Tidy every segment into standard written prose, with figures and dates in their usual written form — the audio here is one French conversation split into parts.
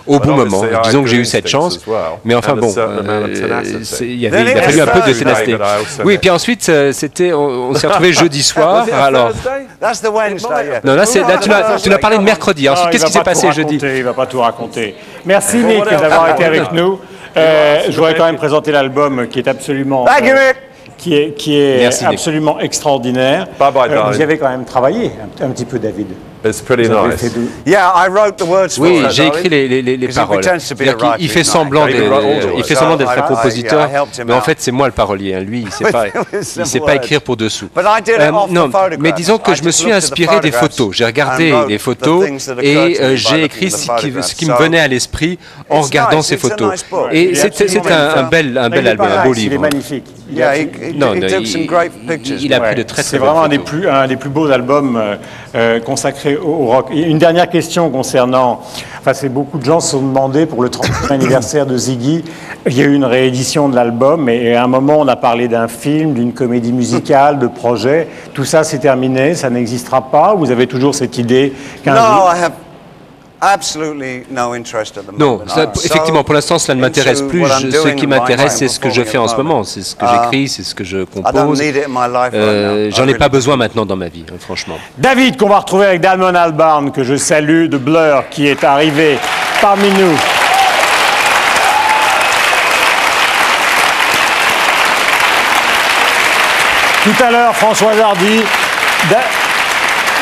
au bon moment. Disons que j'ai eu cette chance. Mais enfin bon, il a fallu un peu de ténacité. Oui, et puis ensuite, on s'est retrouvés jeudi soir. Alors, non, là, tu n'as parlé de mercredi. Ensuite, qu'est-ce qui s'est passé jeudi? Il ne va pas tout raconter. Merci Nick d'avoir été avec nous. Je voudrais quand même présenter l'album qui est absolument... absolument extraordinaire. Vous y avez quand même travaillé un petit peu, David. It's pretty nice. Oui, j'ai écrit les paroles. Il fait semblant d'être un compositeur, mais en fait c'est moi le parolier. Hein. Lui, il sait pas écrire pour dessous. Non, mais disons que je me suis inspiré des photos. J'ai regardé les photos et j'ai écrit ce qui me venait à l'esprit en regardant ces photos. Et c'est un bel album, un beau livre. Il est magnifique. Non, il a pris de très très. C'est vraiment un des plus beaux albums consacrés au rock. Une dernière question concernant... Enfin, beaucoup de gens se sont demandé pour le 30e anniversaire de Ziggy. Il y a eu une réédition de l'album et à un moment, on a parlé d'un film, d'une comédie musicale, de projet. Tout ça, c'est terminé, ça n'existera pas. Vous avez toujours cette idée qu'un jour... Non, effectivement, pour l'instant, cela ne m'intéresse plus. Ce qui m'intéresse, c'est ce que je fais en ce moment. C'est ce que j'écris, c'est ce que je compose. J'en ai pas besoin maintenant dans ma vie, franchement. David, qu'on va retrouver avec Damon Albarn, que je salue, de Blur, qui est arrivé parmi nous. Tout à l'heure, Françoise Hardy,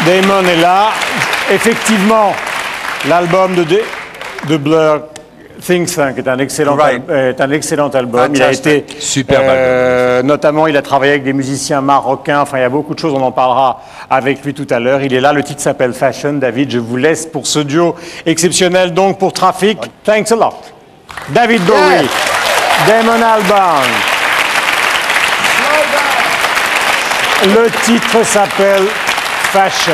Damon est là. Effectivement, l'album de Blur, Think Tank, est un excellent album. Il a été superbe. Notamment, il a travaillé avec des musiciens marocains. Enfin, il y a beaucoup de choses. On en parlera avec lui tout à l'heure. Il est là. Le titre s'appelle Fashion. David, je vous laisse pour ce duo exceptionnel. Donc, pour Trafic, thanks a lot. David Bowie, Damon Albarn. Le titre s'appelle Fashion.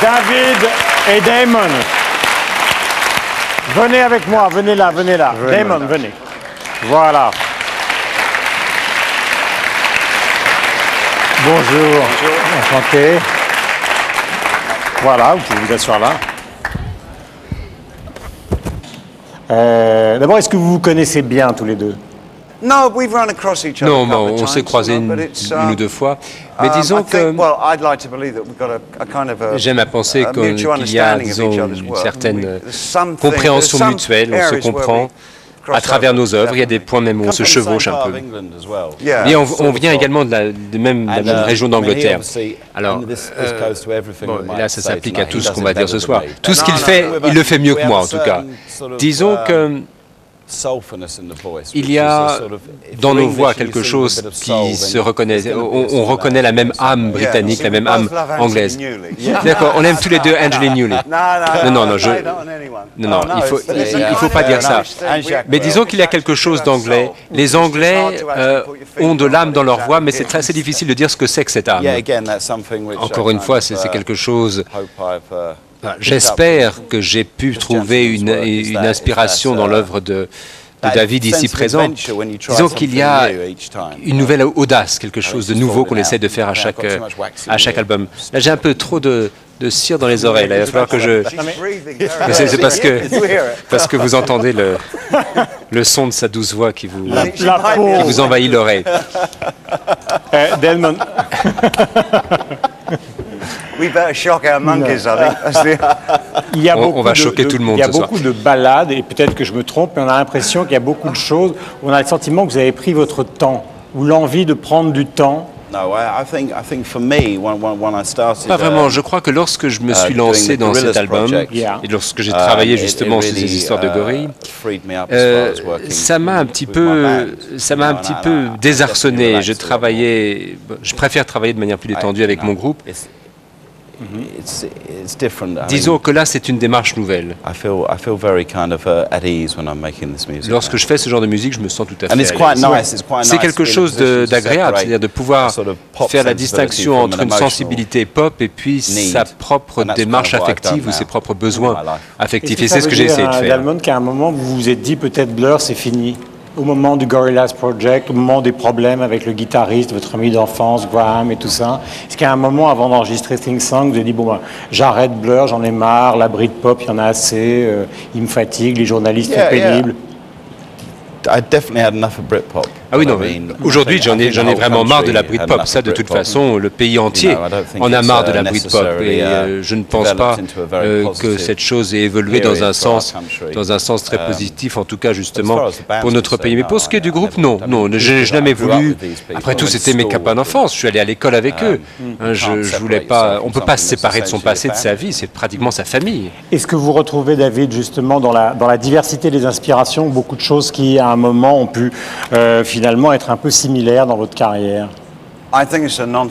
David et Damon. Venez avec moi, venez là, venez là. Damon, venez. Voilà. Bonjour. Enchanté. Voilà, vous pouvez vous asseoir là. D'abord, est-ce que vous vous connaissez bien tous les deux? Non, on s'est croisés une ou deux fois. Mais disons que j'aime à penser qu'il y a, disons, une certaine compréhension mutuelle, on se comprend à travers nos œuvres. Il y a des points même où on se chevauche un peu. Et on vient également de la même région d'Angleterre. Alors, là, ça s'applique à tout ce qu'on va dire ce soir. Tout ce qu'il fait, il le fait mieux que moi, en tout cas. Disons que il y a dans nos voix quelque chose qui se reconnaît. On reconnaît la même âme britannique, la même âme anglaise. D'accord, on aime tous les deux Angelina Newley. Non, il faut pas dire ça. Mais disons qu'il y a quelque chose d'anglais. Les Anglais ont de l'âme dans leur voix, mais c'est assez difficile de dire ce que c'est que cette âme. Encore une fois, c'est quelque chose... J'espère que j'ai pu trouver une inspiration dans l'œuvre de David ici présent. Disons qu'il y a une nouvelle audace, quelque chose de nouveau qu'on essaie de faire à chaque album. Là, j'ai un peu trop de cire dans les oreilles. Là. Il va falloir que je... C'est parce que vous entendez le son de sa douce voix qui vous envahit l'oreille. Delmon. On va choquer tout le monde ce soir. Il y a beaucoup de ballades, et peut-être que je me trompe, mais on a l'impression qu'il y a beaucoup de choses où on a le sentiment que vous avez pris votre temps, ou l'envie de prendre du temps. Pas vraiment. Je crois que lorsque je me suis lancé dans cet album, et lorsque j'ai travaillé justement sur ces histoires de gorilles, ça m'a un petit peu désarçonné. Je préfère travailler de manière plus détendue avec mon groupe. Disons que là, c'est une démarche nouvelle. Lorsque je fais ce genre de musique, je me sens tout à fait à l'aise. C'est quelque chose d'agréable, c'est-à-dire de pouvoir faire la distinction entre une sensibilité pop et puis sa propre démarche affective ou ses propres besoins affectifs. Et c'est ce que j'ai essayé de faire. Dalmon, qu'à un moment, vous vous êtes dit peut-être Blur, c'est fini. Au moment du Gorillaz Project, au moment des problèmes avec le guitariste, votre ami d'enfance, Graham et tout ça, est-ce qu'à un moment, avant d'enregistrer Thing Song, vous avez dit, bon, j'arrête Blur, j'en ai marre, la Britpop, il y en a assez, il me fatigue, les journalistes sont pénibles. Ah oui, non, aujourd'hui, j'en ai vraiment marre de la Britpop. Ça, de toute façon, le pays entier en a marre de la Britpop. Et je ne pense pas que cette chose ait évolué dans un sens très positif, en tout cas, justement, pour notre pays. Mais pour ce qui est du groupe, non, je n'ai jamais voulu. Après tout, c'était mes copains d'enfance. Je suis allé à l'école avec eux. Je voulais pas. On ne peut pas se séparer de son passé, de sa vie. C'est pratiquement sa famille. Est-ce que vous retrouvez, David, justement, dans la diversité des inspirations, beaucoup de choses qui, à un moment, ont pu finalement être un peu similaires dans votre carrière? Non,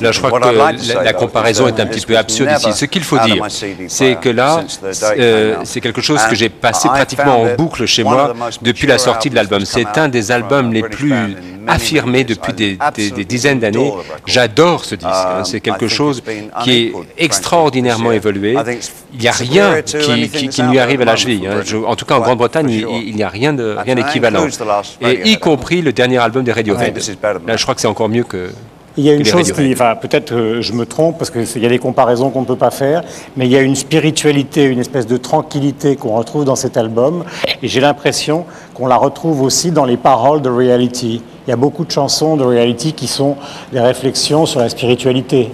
là je crois que la comparaison est un petit peu absurde ici. Ce qu'il faut dire, c'est que là, c'est quelque chose que j'ai passé pratiquement en boucle chez moi depuis la sortie de l'album. C'est un des albums les plus affirmés depuis des dizaines d'années. J'adore ce disque. C'est quelque chose qui est extraordinairement évolué. Il n'y a rien qui lui arrive à la cheville. En tout cas, en Grande-Bretagne, il n'y a rien d'équivalent. Et y compris le dernier album des Radiohead. Là, je crois que c'est encore mieux que Il y a une chose qui, enfin, peut-être je me trompe parce qu'il y a des comparaisons qu'on ne peut pas faire, mais il y a une spiritualité, une espèce de tranquillité qu'on retrouve dans cet album, et j'ai l'impression qu'on la retrouve aussi dans les paroles de Reality. Il y a beaucoup de chansons de Reality qui sont des réflexions sur la spiritualité.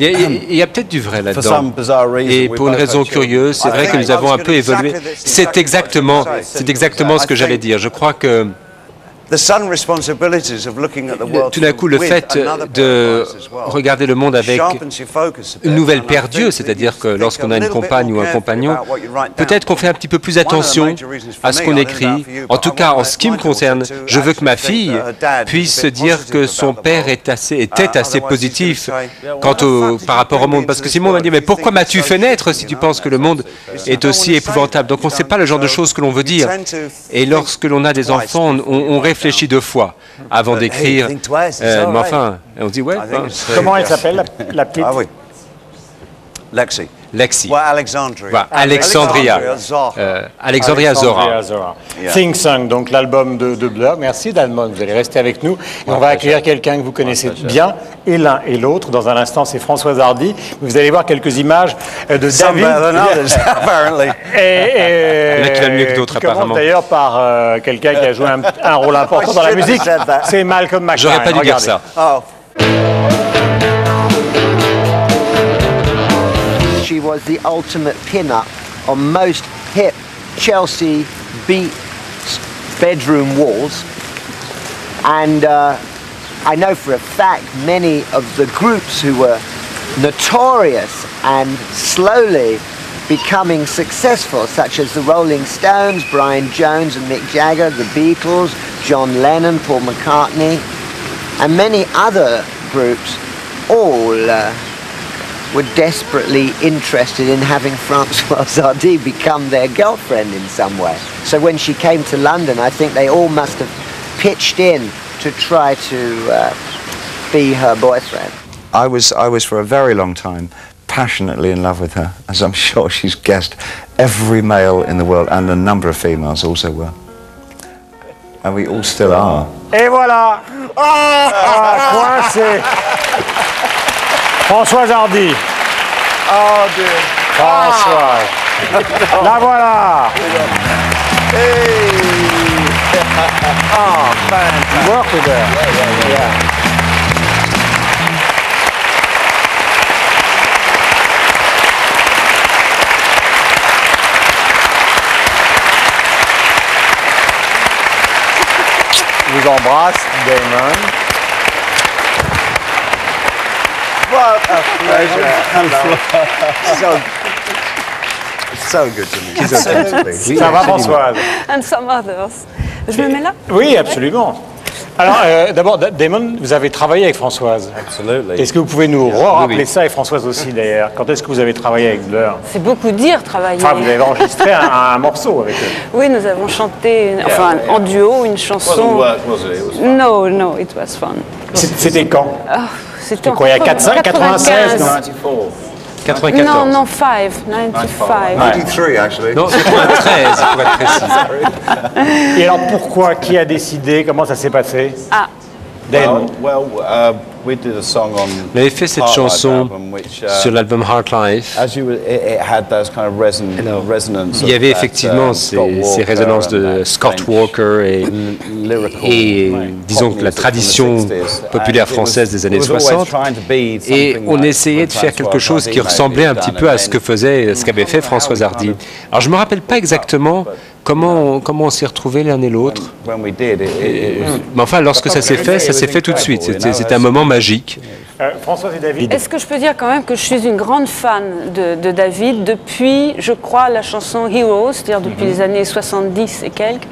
Il y a peut-être du vrai là-dedans. Et pour une raison curieuse, c'est vrai que nous avons un peu évolué. C'est exactement ce que j'allais dire. Je crois que tout d'un coup, le fait de regarder le monde avec une nouvelle paire d'yeux, c'est-à-dire que lorsqu'on a une compagne ou un compagnon, peut-être qu'on fait un petit peu plus attention à ce qu'on écrit. En tout cas, en ce qui me concerne, je veux que ma fille puisse se dire que son père était assez positif par rapport au monde. Parce que Simon m'a dit, mais pourquoi m'as-tu fait naître si tu penses que le monde est aussi épouvantable? Donc on ne sait pas le genre de choses que l'on veut dire. Et lorsque l'on a des enfants, on réfléchit deux fois avant d'écrire. Mais enfin, on dit ouais. Comment elle s'appelle la petite? Ah oui, Lexi. Lexi. Alexandria. Alexandria Zora. Think Song, donc l'album de Blur. Merci Dalmon, vous allez rester avec nous. Et on va accueillir quelqu'un que vous connaissez bien, et l'un et l'autre. Dans un instant, c'est Françoise Hardy. Vous allez voir quelques images de David. Il y en a qui va mieux que d'autres, apparemment. D'ailleurs par quelqu'un qui a joué un rôle important dans la musique. C'est Malcolm McLaren. J'aurais pas dû dire ça. She was the ultimate pin-up on most hip Chelsea beat bedroom walls. And I know for a fact many of the groups who were notorious and slowly becoming successful, such as the Rolling Stones, Brian Jones and Mick Jagger, the Beatles, John Lennon, Paul McCartney, and many other groups, all were desperately interested in having Françoise Hardy become their girlfriend in some way. So when she came to London, I think they all must have pitched in to try to be her boyfriend. I was for a very long time passionately in love with her, as I'm sure she's guessed. Every male in the world and a number of females also were. And we all still are. Et voilà! Coincé! Françoise Hardy. Oh dear. Françoise. La voilà. Hey. Oh, fantastic. Work with her. Yeah. Je vous embrasse, Damon. What a pleasure. So good to meet you. Ça va, Françoise? And some others. Je me mets là? Oui, absolument. Alors, d'abord, Damon, vous avez travaillé avec Françoise. Absolument. Est-ce que vous pouvez nous rappeler ça, et Françoise aussi d'ailleurs? Quand est-ce que vous avez travaillé avec Blur? C'est beaucoup dire, travailler. Enfin, vous avez enregistré un morceau avec eux. Oui, nous avons chanté, en duo, une chanson. No, it was fun. C'était quand? C'était quoi, il y a 96, non? 94. Non, 95. 93, actually. Non, 93, pour être précis. Et alors, pourquoi? Qui a décidé? Comment ça s'est passé? Damon. On avait fait cette chanson sur l'album Heart Life. Il y avait effectivement ces résonances de Scott Walker et disons que la tradition populaire française des années 60. Et on essayait de faire quelque chose qui ressemblait un petit peu à ce qu'avait fait Françoise Hardy. Alors je ne me rappelle pas exactement comment on s'est retrouvés l'un et l'autre. Mais enfin, lorsque ça s'est fait tout de suite. C'était un moment magique. Françoise et David. Est-ce que je peux dire quand même que je suis une grande fan de David depuis, je crois, la chanson Heroes, c'est-à-dire depuis les années 70 et quelques,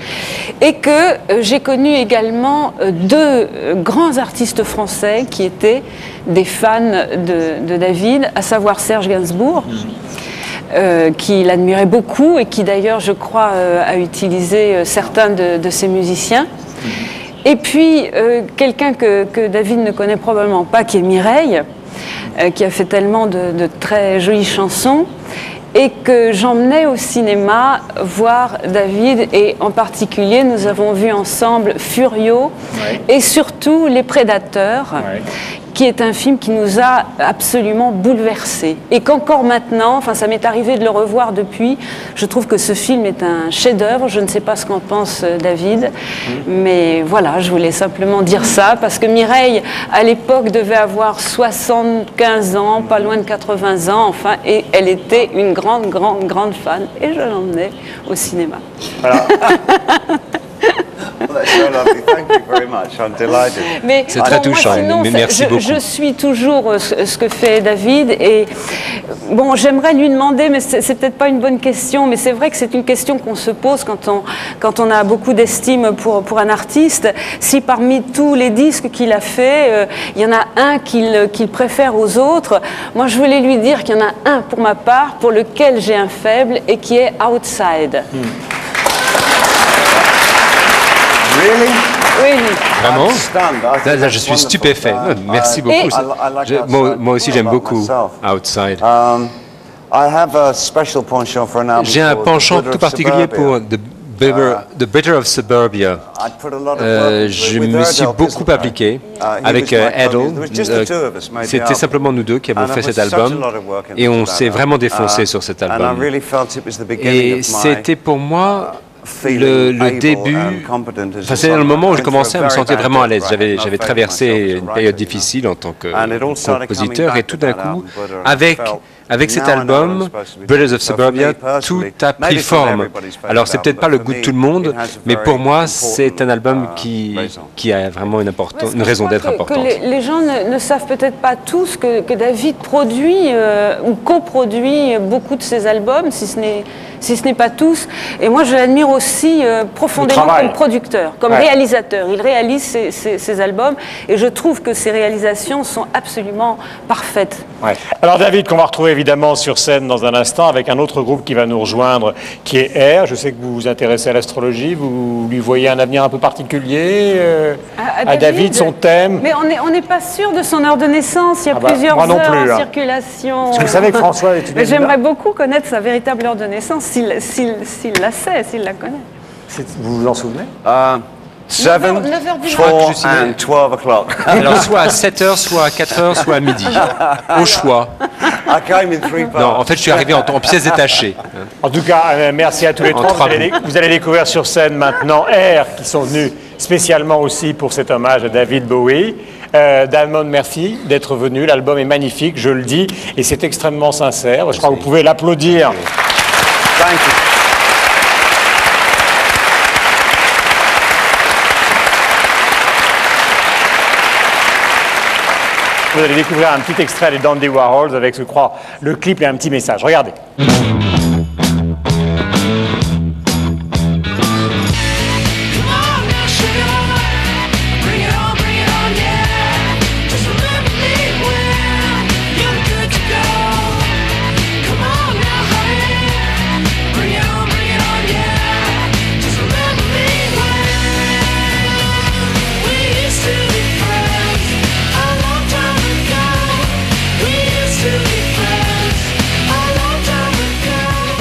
et que j'ai connu également deux grands artistes français qui étaient des fans de David, à savoir Serge Gainsbourg, qui l'admirait beaucoup et qui d'ailleurs, je crois, a utilisé certains de ses musiciens. Et puis, quelqu'un que David ne connaît probablement pas, qui est Mireille, qui a fait tellement de très jolies chansons. et que j'emmenais au cinéma voir David, et en particulier nous avons vu ensemble Furio et surtout Les Prédateurs, qui est un film qui nous a absolument bouleversés. Et qu'encore maintenant, enfin ça m'est arrivé de le revoir depuis, je trouve que ce film est un chef-d'œuvre. Je ne sais pas ce qu'en pense David, mais voilà, je voulais simplement dire ça, parce que Mireille, à l'époque, devait avoir 75 ans, pas loin de 80 ans, enfin, et elle était une grande fan, et je l'emmenais au cinéma. Voilà. C'est très touchant, mais merci beaucoup. Je suis toujours ce que fait David, et bon, j'aimerais lui demander, mais c'est peut-être pas une bonne question, mais c'est vrai que c'est une question qu'on se pose quand on a beaucoup d'estime pour un artiste, si parmi tous les disques qu'il a fait, il y en a un qu'il préfère aux autres. Moi, je voulais lui dire qu'il y en a un pour ma part, pour lequel j'ai un faible, et qui est Outside. Really? Oui. Vraiment? Là, je suis stupéfait. Merci beaucoup. Moi aussi, j'aime beaucoup Outside. J'ai un penchant tout particulier pour The Bitter of Suburbia. Je me suis beaucoup appliqué avec Edel. C'était simplement nous deux qui avons fait cet album, et on s'est vraiment défoncé sur cet album. Et c'était pour moi le début, enfin, c'est le moment où je commençais à me sentir vraiment à l'aise. J'avais traversé une période difficile en tant que compositeur, et tout d'un coup, avec cet album, Brothers of Suburbia, tout a pris forme. Alors, c'est peut-être pas le goût de tout le monde, mais pour moi, c'est un album qui a vraiment une raison d'être importante. Que les gens ne savent peut-être pas tous que David produit ou coproduit beaucoup de ses albums, si ce n'est pas tous. Et moi, je l'admire aussi profondément comme producteur, comme réalisateur. Il réalise ses albums, et je trouve que ses réalisations sont absolument parfaites. Alors David, qu'on va retrouver évidemment sur scène dans un instant, avec un autre groupe qui va nous rejoindre, qui est R. Je sais que vous vous intéressez à l'astrologie, vous lui voyez un avenir un peu particulier à David, son thème. Mais on n'est pas sûr de son heure de naissance, il y a plusieurs heures en circulation. Parce que vous savez que François est une... J'aimerais beaucoup connaître sa véritable heure de naissance, s'il la sait, s'il la connaît. Vous vous en souvenez? 7, 4 and 12 o'clock. Alors, soit à 7h, soit à 4h, soit à midi. Au choix. Non, en fait, je suis arrivé en pièces détachées. En tout cas, merci à tous les trois. Vous allez découvrir sur scène maintenant R, qui sont venus spécialement aussi pour cet hommage à David Bowie. Damon, merci d'être venu. L'album est magnifique, je le dis, et c'est extrêmement sincère. Je crois que vous pouvez l'applaudir. Thank you. Vous allez découvrir un petit extrait des Dandy Warhols avec, je crois, le clip et un petit message. Regardez.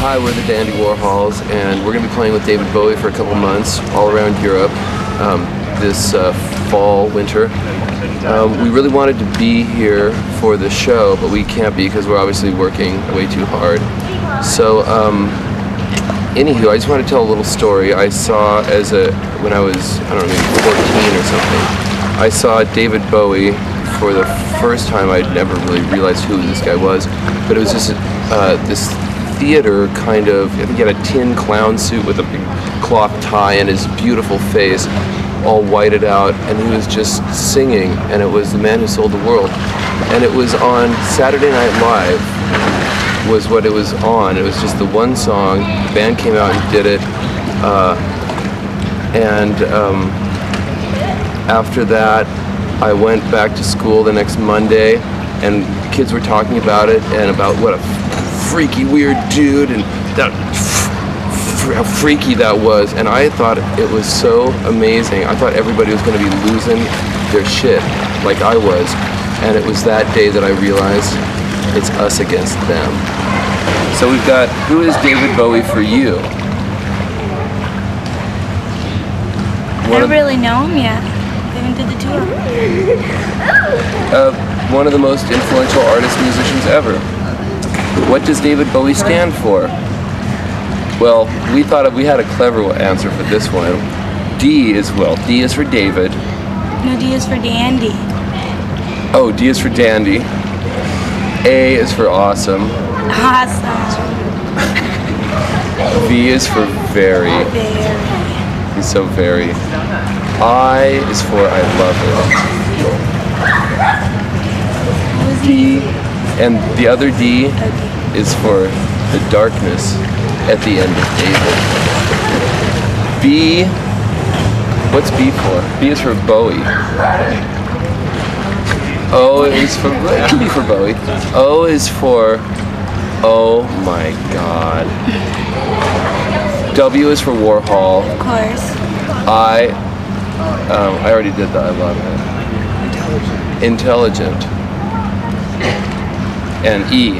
Hi, we're the Dandy Warhols, and we're going to be playing with David Bowie for a couple months all around Europe this fall, winter. We really wanted to be here for the show, but we can't be because we're obviously working way too hard. So, anywho, I just want to tell a little story. I saw when I was, I don't know, maybe 14 or something, I saw David Bowie for the first time. I'd never really realized who this guy was, but it was just this theater kind of, I think he had a tin clown suit with a big cloth tie and his beautiful face all whited out, and he was just singing, and it was The Man Who Sold the World. And it was on Saturday Night Live was what it was on. It was just the one song. The band came out and did it, after that I went back to school the next Monday, and kids were talking about it and about what a freaky weird dude and how freaky that was, and I thought it was so amazing. I thought everybody was going to be losing their shit like I was, and it was that day that I realized it's us against them. So we've got, who is David Bowie for you? I don't really know him yet. We haven't did the tour. One of the most influential artists, musicians ever. What does David Bowie stand for? Well, we thought we had a clever answer for this one. D is, well, D is for David. No, D is for Dandy. Oh, D is for Dandy. A is for awesome. Awesome. V is for very. Very. He's so very. I is for I love it. D, and the other D is for the darkness at the end of David. B, what's B for? B is for Bowie. O is for, it can be for Bowie. O is for, oh my God. W is for Warhol. Of course. I already did that, I love it. Intelligent. And E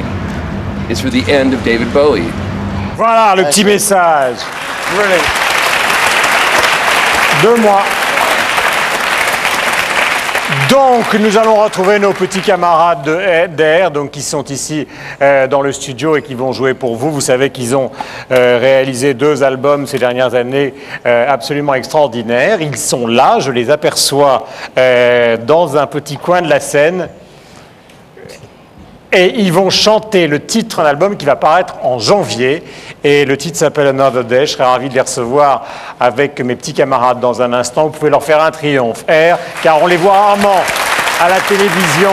is for the end of David Bowie. Voilà le petit message. Brilliant. 2 mois. Donc, nous allons retrouver nos petits camarades d'Air, donc qui sont ici dans le studio et qui vont jouer pour vous. Vous savez qu'ils ont réalisé 2 albums ces dernières années absolument extraordinaires. Ils sont là, je les aperçois dans un petit coin de la scène. Et ils vont chanter le titre d'un album qui va paraître en janvier. Et le titre s'appelle Another Day. Je serais ravi de les recevoir avec mes petits camarades dans un instant. Vous pouvez leur faire un triomphe. Air, car on les voit rarement à la télévision.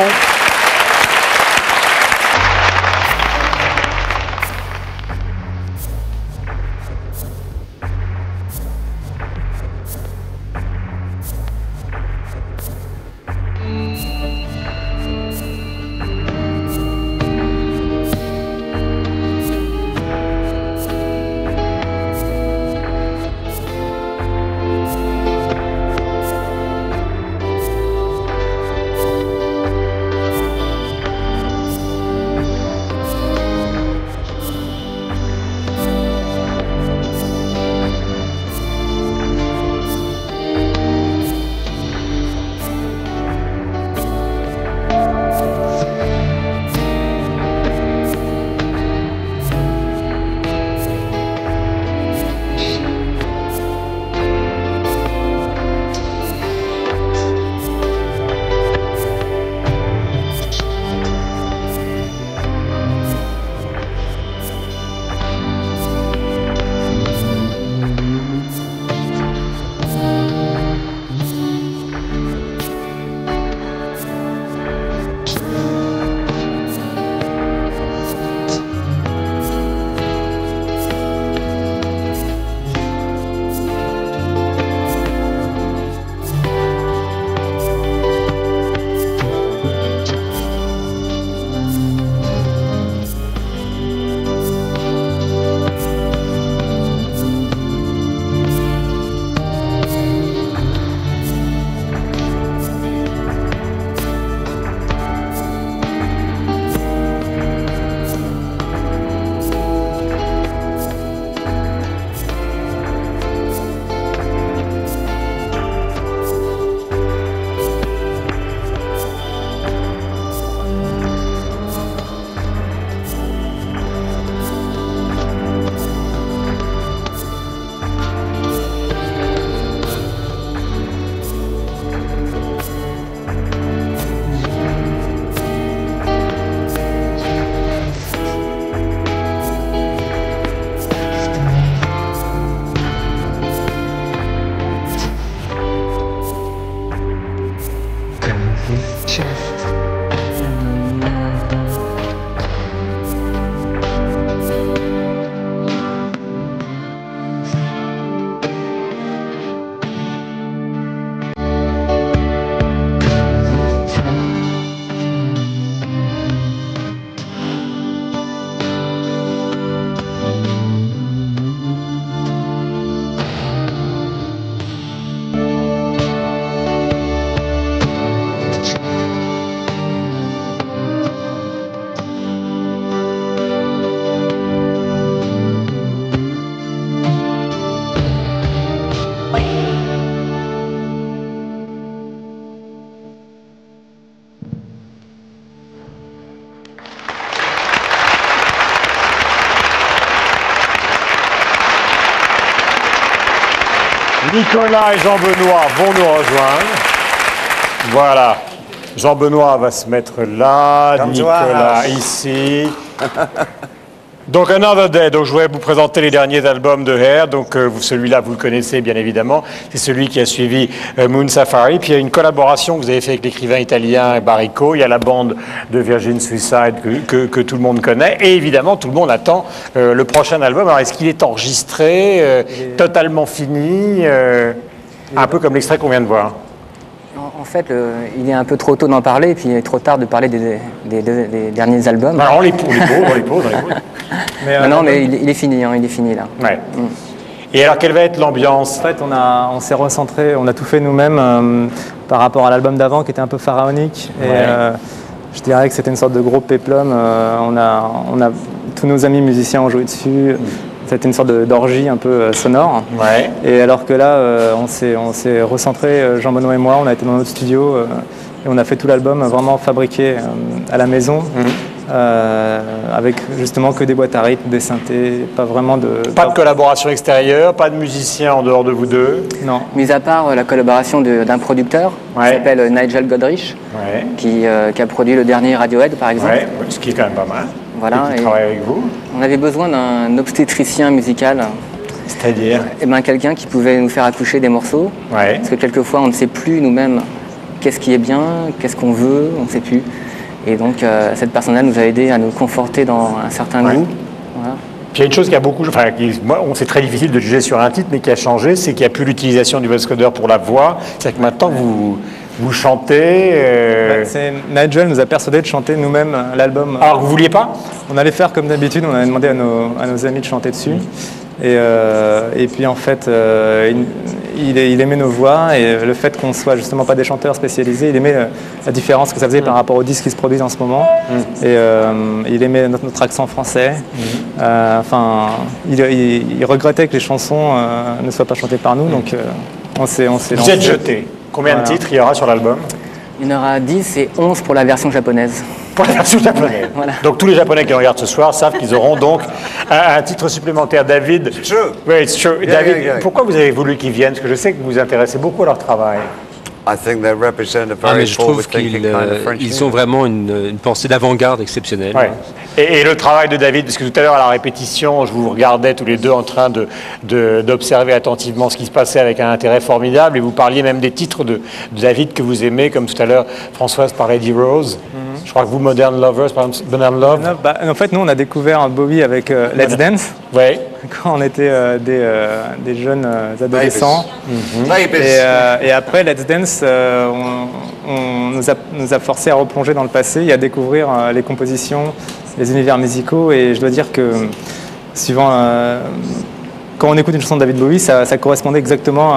Nicolas et Jean-Benoît vont nous rejoindre. Voilà. Jean-Benoît va se mettre là, Nicolas ici. Donc Another Day, donc je voulais vous présenter les derniers albums de Hair. Donc celui-là, vous le connaissez bien évidemment. C'est celui qui a suivi Moon Safari. Puis il y a une collaboration que vous avez fait avec l'écrivain italien Baricco. Il y a la bande de Virgin Suicide que tout le monde connaît. Et évidemment, tout le monde attend le prochain album. Alors est-ce qu'il est enregistré, totalement fini, un peu comme l'extrait qu'on vient de voir? En fait, il est un peu trop tôt d'en parler, et puis il est trop tard de parler des derniers albums. Alors on les pose. Mais, non, mais il est fini, hein, il est fini là. Ouais. Et alors, quelle va être l'ambiance? En fait, on s'est recentré, on a tout fait nous-mêmes par rapport à l'album d'avant qui était un peu pharaonique. Et je dirais que c'était une sorte de gros péplum. Tous nos amis musiciens ont joué dessus. C'était une sorte d'orgie un peu sonore. Ouais. Et alors que là, on s'est recentré, Jean-Benoît et moi, on a été dans notre studio et on a fait tout l'album vraiment fabriqué à la maison, avec justement que des boîtes à rythme, des synthés, pas vraiment de... Pas de collaboration extérieure, pas de musiciens en dehors de vous deux? Non. Mis à part la collaboration d'un producteur qui s'appelle Nigel Godrich, qui a produit le dernier Radiohead par exemple. Ouais, ce qui est quand même pas mal. Voilà, et qui travaille avec vous. On avait besoin d'un obstétricien musical. C'est-à-dire? Quelqu'un qui pouvait nous faire accoucher des morceaux. Ouais. Parce que quelquefois, on ne sait plus nous-mêmes qu'est-ce qui est bien, qu'est-ce qu'on veut, on ne sait plus. Et donc, cette personne-là nous a aidé à nous conforter dans un certain goût. Voilà. Puis il y a une chose qui a beaucoup... Enfin, c'est très difficile de juger sur un titre, mais qui a changé, c'est qu'il n'y a plus l'utilisation du voice-coder pour la voix. C'est-à-dire que maintenant, vous chantez... Nigel nous a persuadé de chanter nous-mêmes l'album. Alors, vous ne vouliez pas? On allait faire comme d'habitude, on avait demandé à nos amis de chanter dessus. Et puis en fait, il aimait nos voix et le fait qu'on soit justement pas des chanteurs spécialisés, il aimait la différence que ça faisait par rapport aux disques qui se produisent en ce moment. Et il aimait notre accent français. Il regrettait que les chansons ne soient pas chantées par nous, donc on s'est lancé. Vous êtes jeté. Combien de titres il y aura sur l'album? Il y en aura 10 et 11 pour la version japonaise. Pour la version japonaise. Voilà. Donc tous les Japonais qui regardent ce soir savent qu'ils auront donc un titre supplémentaire. David. It's true. Oui, it's true. Yeah, David, pourquoi vous avez voulu qu'ils viennent? Parce que je sais que vous vous intéressez beaucoup à leur travail. I think they represent a very je trouve forward-thinking qu'ils ont vraiment une pensée d'avant-garde exceptionnelle. Ouais. Et le travail de David, parce que tout à l'heure à la répétition, je vous regardais tous les deux en train d'observer attentivement ce qui se passait avec un intérêt formidable, et vous parliez même des titres de David que vous aimez, comme tout à l'heure Françoise parlait d'Heroes. Je crois que vous, Modern Lovers, par exemple, Modern Love. En fait, nous, on a découvert Bowie avec Let's Dance. Ouais. Quand on était des jeunes adolescents. Et après Let's Dance, on nous a forcé à replonger dans le passé et à découvrir les compositions, les univers musicaux. Et je dois dire que, suivant... quand on écoute une chanson de David Bowie, ça correspondait exactement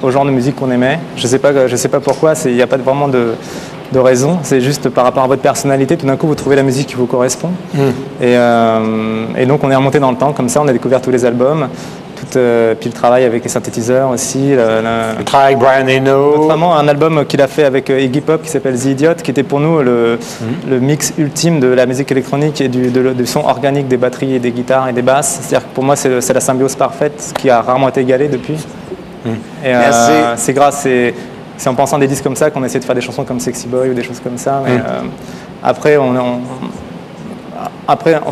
au genre de musique qu'on aimait. Je sais pas pourquoi, il n'y a pas vraiment de raison, c'est juste par rapport à votre personnalité, tout d'un coup vous trouvez la musique qui vous correspond. Et donc on est remonté dans le temps, comme ça on a découvert tous les albums, puis le travail avec les synthétiseurs aussi. Le travail avec Brian Eno. Notamment un album qu'il a fait avec Iggy Pop qui s'appelle The Idiot, qui était pour nous le mix ultime de la musique électronique et du son organique des batteries et des guitares et des basses. C'est-à-dire que pour moi c'est la symbiose parfaite, qui a rarement été égalée depuis. Et c'est grâce... C'est en pensant des disques comme ça qu'on essaie de faire des chansons comme Sexy Boy ou des choses comme ça. Mais après, en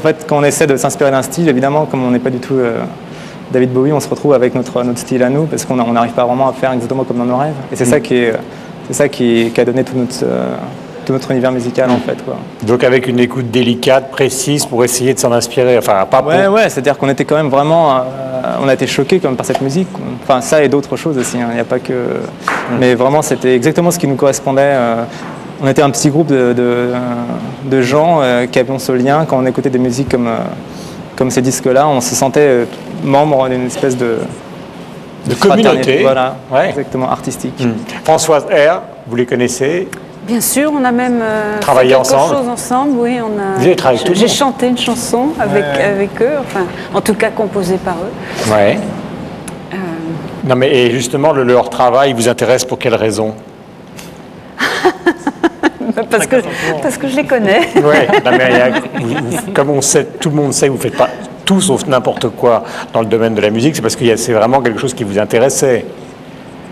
fait, quand on essaie de s'inspirer d'un style, évidemment, comme on n'est pas du tout David Bowie, on se retrouve avec notre style à nous, parce qu'on n'arrive pas vraiment à faire exactement comme dans nos rêves. Et c'est ça qui a donné tout notre univers musical, en fait, quoi. Donc avec une écoute délicate, précise, pour essayer de s'en inspirer. Enfin, pas pour... Ouais, c'est-à-dire qu'on était quand même vraiment... on a été choqués quand même par cette musique. Enfin, ça et d'autres choses aussi, hein. Il n'y a pas que... Mais vraiment, c'était exactement ce qui nous correspondait. On était un petit groupe de gens qui avions ce lien. Quand on écoutait des musiques comme ces disques-là, on se sentait membre d'une espèce de communauté. Voilà, exactement, artistique. Françoise R, vous les connaissez? Bien sûr, on a même travaillé fait ensemble. quelque chose ensemble. Oui, J'ai chanté une chanson avec eux, enfin, en tout cas composée par eux. Ouais. Non, mais et justement, leur travail vous intéresse pour quelle raison? parce que je les connais. Oui, comme on sait, tout le monde sait que vous ne faites pas tout sauf n'importe quoi dans le domaine de la musique, c'est parce que c'est vraiment quelque chose qui vous intéressait.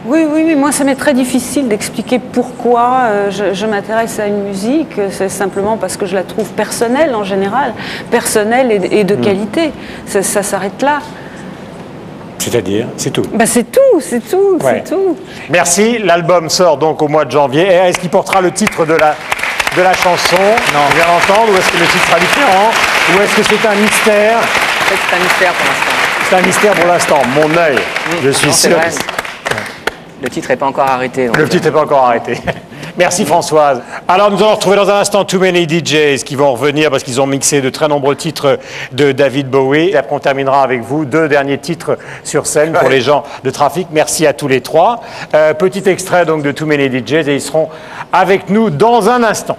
Oui, oui, oui. Moi, ça m'est très difficile d'expliquer pourquoi je m'intéresse à une musique. C'est simplement parce que je la trouve personnelle en général, personnelle et de qualité. Ça s'arrête là. C'est-à-dire, c'est tout. Bah c'est tout, c'est tout, c'est tout. Merci. L'album sort donc au mois de janvier. Et est-ce qu'il portera le titre de la chanson? Non. On vient d'entendre. Ou est-ce que le titre sera différent? Ou est-ce que c'est un mystère? En fait, c'est un mystère pour l'instant. C'est un mystère pour l'instant. Mon œil, je suis sûr. Le titre n'est pas encore arrêté. Le titre n'est pas encore arrêté. Merci Françoise. Alors nous allons retrouver dans un instant Too Many DJs qui vont revenir parce qu'ils ont mixé de très nombreux titres de David Bowie. Et après on terminera avec vous 2 derniers titres sur scène pour les gens de Trafic. Merci à tous les 3. Petit extrait donc de Too Many DJs et ils seront avec nous dans un instant.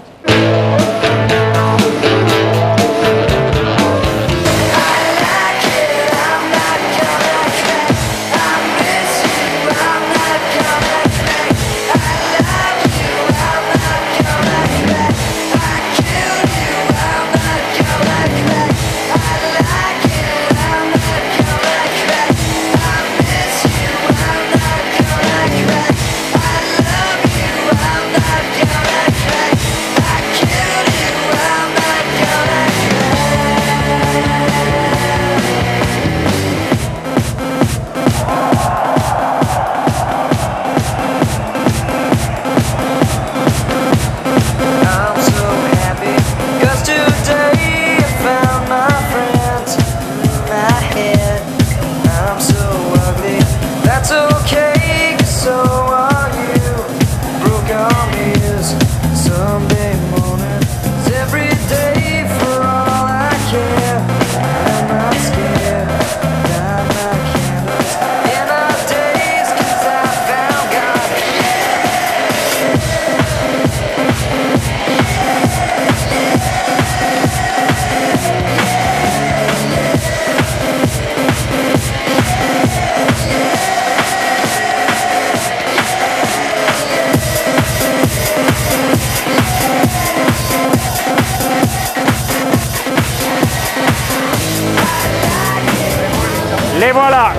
Les voilà,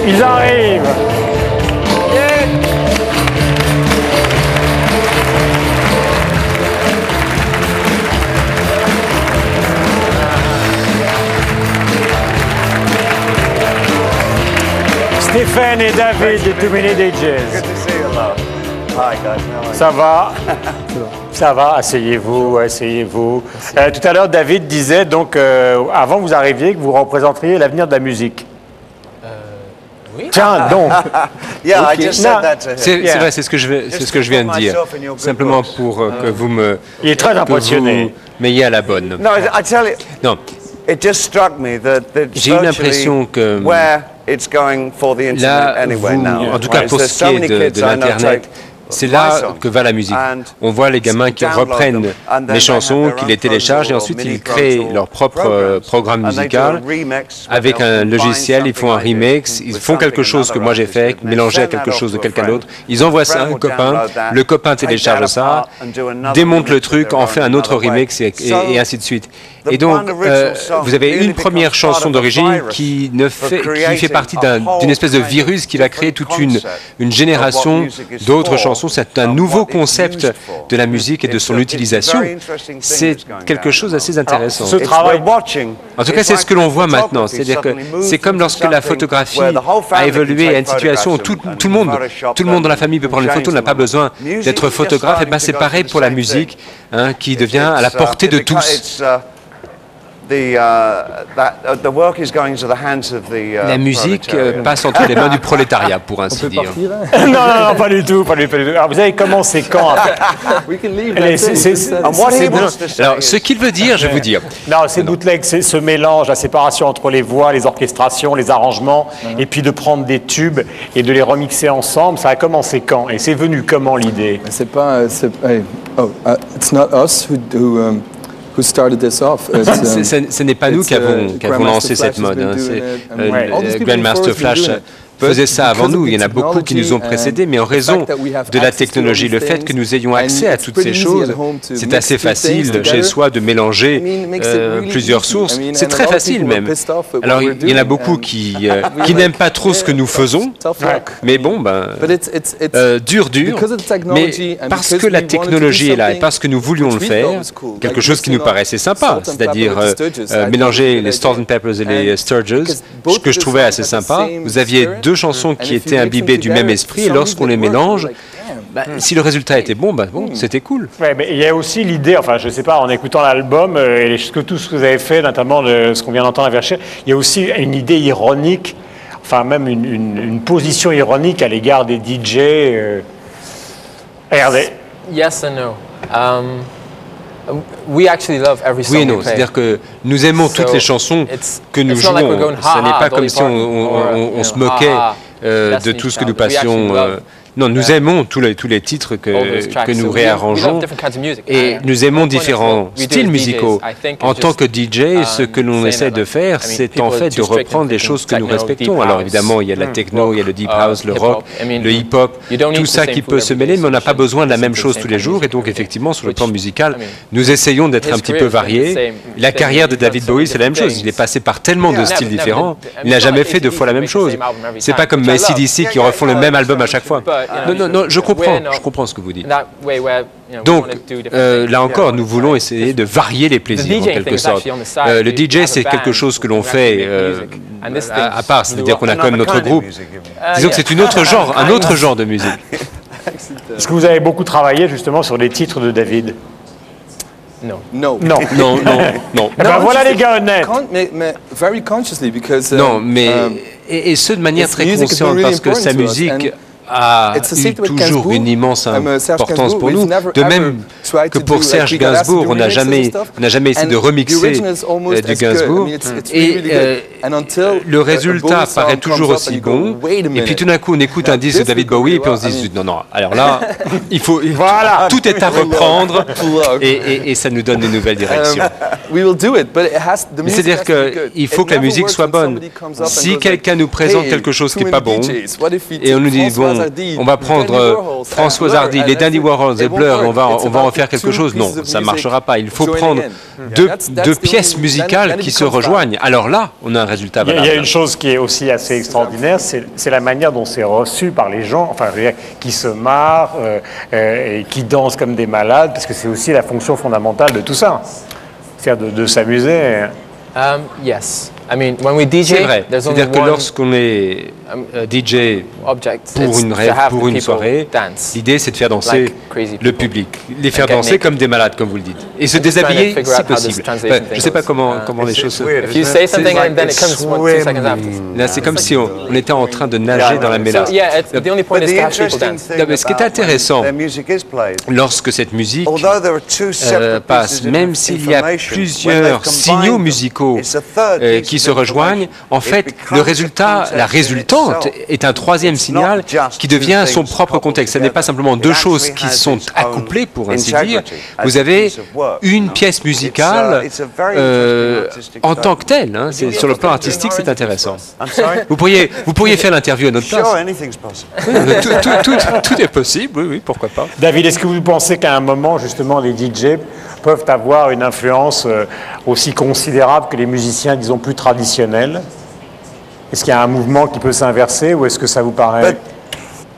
ils arrivent. Stéphane et David de Too Many DJs. Good to see you, love. Hi guys. Ça va? Ça va, asseyez-vous, asseyez-vous. Tout à l'heure, David disait donc, avant que vous arriviez, que vous représenteriez l'avenir de la musique. Oui. Tiens, donc. C'est vrai, c'est ce que je viens de dire. Simplement pour que vous me. Il est très impressionné. M'ayez à la bonne. Non. J'ai eu l'impression que là, en tout cas pour ce qui est de l'Internet, c'est là que va la musique. On voit les gamins qui reprennent les chansons, qui les téléchargent et ensuite ils créent leur propre programme musical avec un logiciel, ils font un remix, ils font quelque chose que moi j'ai fait, mélangé à quelque chose de quelqu'un d'autre. Ils envoient ça à un copain, le copain télécharge ça, démonte le truc, en fait un autre remix et ainsi de suite. Et donc, vous avez une première chanson d'origine qui fait partie d'une espèce de virus qui va créer toute une génération d'autres chansons. C'est un nouveau concept de la musique et de son utilisation. C'est quelque chose d'assez intéressant. Ce travail, en tout cas, c'est ce que l'on voit maintenant. C'est-à-dire que c'est comme lorsque la photographie a évolué à une situation où tout le monde dans la famille peut prendre une photo, n'a pas besoin d'être photographe. Et bien, c'est pareil pour la musique, qui devient à la portée de tous. La musique passe entre les mains du prolétariat, pour ainsi dire. Non, pas du tout, pas du tout. Alors, vous avez commencé quand? Alors, ce qu'il veut dire, je vais vous dire. Non, c'est bootleg, c'est ce mélange, la séparation entre les voix, les orchestrations, les arrangements, et puis de prendre des tubes et de les remixer ensemble. Ça a commencé quand? Et c'est venu comment l'idée? C'est pas. It's not us who started this off. Ce n'est pas nous qui avons lancé cette mode. C'est Grandmaster Flash faisaient ça avant nous. Il y en a beaucoup qui nous ont précédés, mais en raison de la technologie, le fait que nous ayons accès à toutes ces choses, c'est assez facile chez soi de mélanger plusieurs sources. C'est très facile même. Alors il y en a beaucoup qui n'aiment pas trop ce que nous faisons, mais bon, dur, mais parce que la technologie est là et parce que nous voulions le faire, quelque chose qui nous paraissait sympa, c'est-à-dire mélanger les Salt and Peppers et les Sturges, ce que je trouvais assez sympa. Vous aviez deux chansons qui étaient imbibées du même esprit, et lorsqu'on les mélange, si le résultat était bon, c'était cool. Ouais, mais il y a aussi l'idée, enfin je ne sais pas, en écoutant l'album et tout ce que vous avez fait, notamment ce qu'on vient d'entendre à Verchères, il y a aussi une idée ironique, enfin même une position ironique à l'égard des DJ. Regardez. Yes and no. We actually love every song oui et non, c'est-à-dire que nous aimons toutes les chansons que nous jouons. Ce n'est pas comme si on se moquait de tout ce que nous passions. Non, nous aimons tous les titres que nous réarrangeons et nous aimons différents styles musicaux. En tant que DJ, ce que l'on essaie de faire, c'est en fait de reprendre des choses que nous respectons. Alors évidemment, il y a la techno, il y a le deep house, le rock, le hip-hop, tout ça qui peut se mêler, mais on n'a pas besoin de la même chose tous les jours. Et donc effectivement, sur le plan musical, nous essayons d'être un petit peu variés. La carrière de David Bowie, c'est la même chose. Il est passé par tellement de styles différents, il n'a jamais fait deux fois la même chose. C'est pas comme AC/DC qui refont le même album à chaque fois. Non, je comprends ce que vous dites. Donc, là encore, nous voulons essayer de varier les plaisirs, en quelque sorte. Le DJ, c'est quelque chose que l'on fait à part, c'est-à-dire qu'on a quand même notre groupe. Disons que c'est un autre genre de musique. Est-ce que vous avez beaucoup travaillé, justement, sur les titres de David? Non. Ben voilà les gars honnêtes. Non, mais et ce de manière très consciente, parce que sa musique a eu toujours une immense importance pour nous. De même que pour Serge Gainsbourg, on n'a jamais essayé de remixer du Gainsbourg. Et le résultat paraît toujours aussi bon. Et puis tout d'un coup, on écoute un disque de David Bowie et puis on se dit non, alors là, voilà, tout est à reprendre et ça nous donne de nouvelles directions. Mais c'est-à-dire qu'il faut que la musique soit bonne. Si quelqu'un nous présente quelque chose qui n'est pas bon et on nous dit on va prendre Françoise Hardy, les Dandy Warhols, les Blur, on va en faire quelque chose. Non, ça ne marchera pas. Il faut prendre deux pièces musicales qui se rejoignent. Alors là, on a un résultat valable. Il y a une chose qui est aussi assez extraordinaire, c'est la manière dont c'est reçu par les gens, enfin, je veux dire, qui se marrent et qui dansent comme des malades, parce que c'est aussi la fonction fondamentale de tout ça, c'est-à-dire de s'amuser. Yes. I mean, when we DJ, c'est vrai. C'est-à-dire que lorsqu'on est DJ pour une soirée, l'idée c'est de faire danser le public, les faire danser comme des malades, comme vous le dites, et se déshabiller si possible. Je ne sais pas comment les choses se là, c'est comme si on était en train de nager dans la mélasse. Ce qui est intéressant, lorsque cette musique passe, même s'il y a plusieurs signaux musicaux qui se rejoignent, en fait, le résultat, la résultante est un troisième signal qui devient son propre contexte. Ce n'est pas simplement deux choses qui sont accouplées, pour ainsi dire. Vous avez une pièce musicale en tant que telle. Hein. Sur le plan artistique, c'est intéressant. Vous pourriez faire l'interview à notre place. Tout est possible, oui, pourquoi pas. David, est-ce que vous pensez qu'à un moment, justement, les DJ peuvent avoir une influence aussi considérable que les musiciens, disons, plus traditionnels? Est-ce qu'il y a un mouvement qui peut s'inverser ou est-ce que ça vous paraît...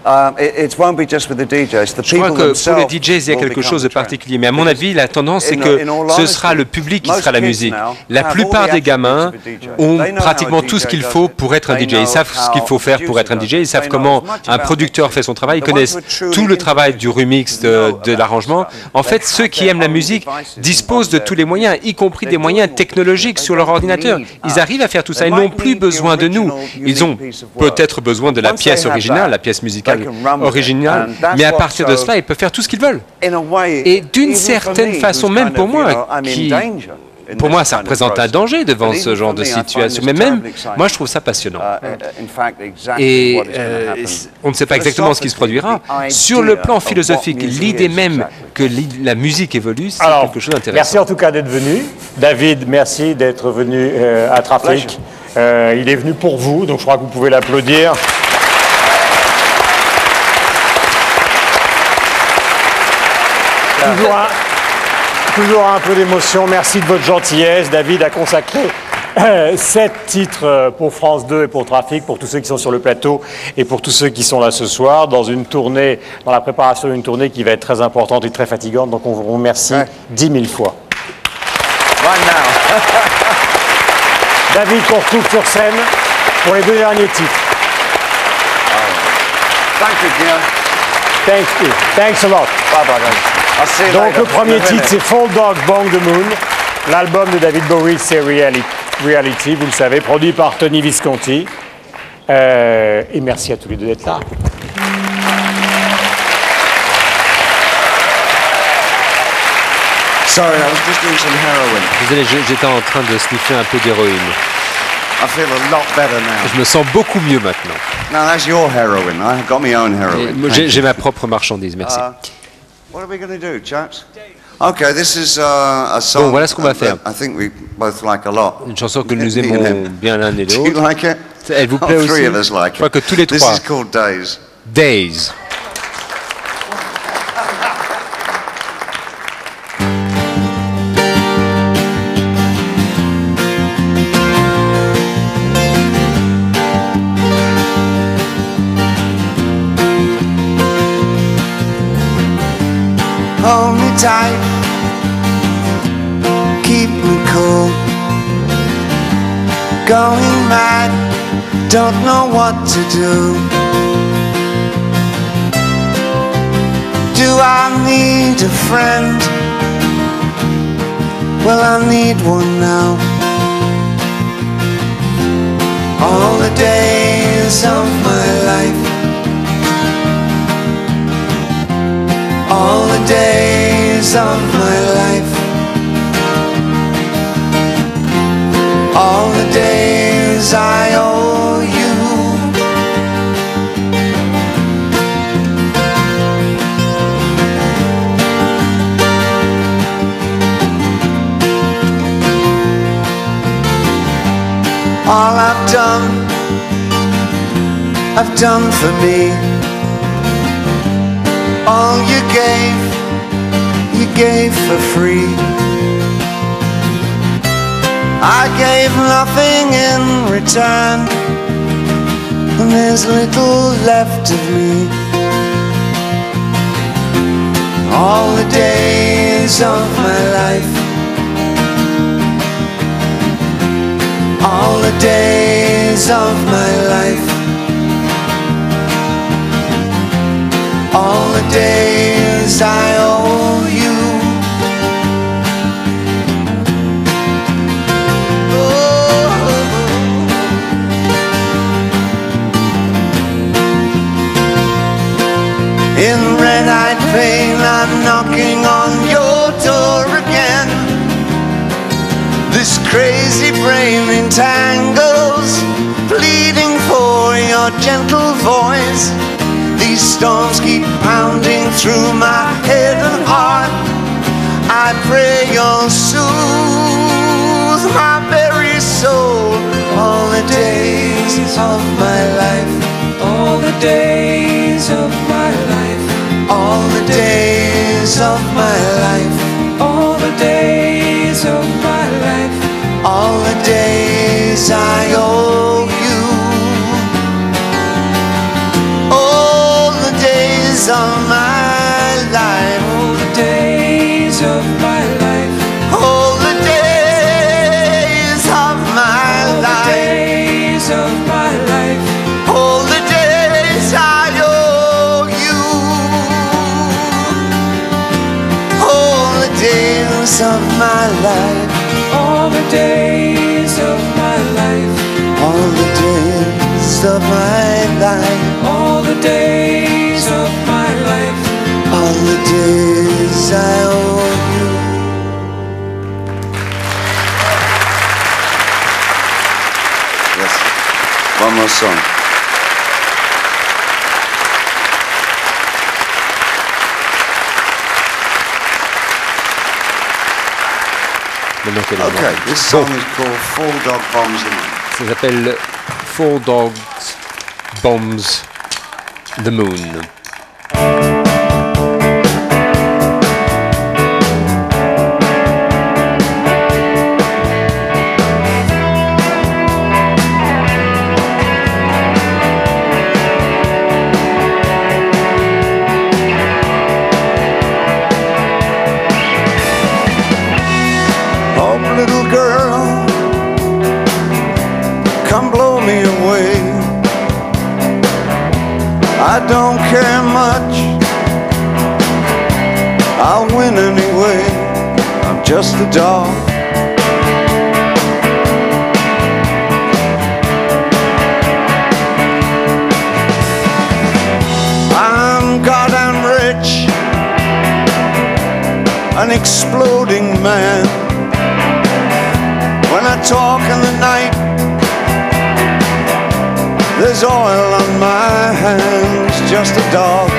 Je crois que pour les DJs, il y a quelque chose de particulier. Mais à mon avis, la tendance, c'est que ce sera le public qui sera la musique. La plupart des gamins ont pratiquement tout ce qu'il faut pour être un DJ. Ils savent ce qu'il faut faire pour être un DJ. Ils savent comment un producteur fait son travail. Ils connaissent tout le travail du remix, de l'arrangement. En fait, ceux qui aiment la musique disposent de tous les moyens, y compris des moyens technologiques sur leur ordinateur. Ils arrivent à faire tout ça. Ils n'ont plus besoin de nous. Ils ont peut-être besoin de la pièce originale, la pièce musicale original, mais à partir de cela, ils peuvent faire tout ce qu'ils veulent. Et d'une certaine façon, même pour moi, pour moi, ça représente un danger devant ce genre de situation. Mais même, moi, je trouve ça passionnant. Et on ne sait pas exactement ce qui se produira. Sur le plan philosophique, l'idée même que la musique évolue, c'est quelque chose d'intéressant. Merci en tout cas d'être venu. David, merci d'être venu à Traffic. Il est venu pour vous, donc je crois que vous pouvez l'applaudir. Toujours un peu d'émotion. Merci de votre gentillesse. David a consacré 7 titres pour France 2 et pour Trafic, pour tous ceux qui sont sur le plateau et pour tous ceux qui sont là ce soir, dans une tournée, dans la préparation d'une tournée qui va être très importante et très fatigante. Donc on vous remercie 10 000 fois. Right now. David, qu'on retrouve sur scène pour les 2 derniers titres. Thank you, Kian. Thank you. Thanks a lot. Bye bye, guys. Donc le premier titre, c'est Fall Dog Bang the Moon. L'album de David Bowie, c'est Reality, vous le savez, produit par Tony Visconti. Et merci à tous les deux d'être là. Sorry, I was just doing some heroin. Désolé, j'étais en train de sniffer un peu d'héroïne. I feel a lot better now. Je me sens beaucoup mieux maintenant. No, that's your heroin. I've got my own heroin. J'ai ma propre marchandise, merci. What are we going to do, chaps? Okay, this is a song. Bon, voilà ce qu'on va faire. I think we both like a lot. Une chanson que nous aimons bien l'un et l'autre. Do you like it? Elle vous plaît aussi? Three of us like it. Je crois que tous les trois. This is called Days. Days. Hold me tight, keep me cool. Going mad, don't know what to do. Do I need a friend? Well, I need one now. All the days of my life, all the days of my life, all the days I owe you. All I've done for me. All you gave for free. I gave nothing in return, and there's little left of me. All the days of my life, all the days of my life, all the days I owe you. In red-eyed pain, I'm knocking on your door again. This crazy brain entangles, pleading for your gentle voice. These storms keep pounding through my head and heart. I pray you'll soothe my very soul. All the days of my life, all the days of my life, all the days of my life, all the days of my life, all the days I owe you. All the days of my life, all the days of my life, all the days of my life, all the days of my life, all the days I owe you. All the days of my life, all the days of my life, all the days of my life, all the days of my life, all the days I owe you. Yes. One more song. Okay, this song is called Four Dog Bombs the Moon. Ça s'appelle Four Dogs Bombs the Moon. girl, come blow me away. I don't care much, I'll win anyway. I'm just a dog. I'm goddamn rich, an exploding man. When I talk in the night, there's oil on my hands, just a dog.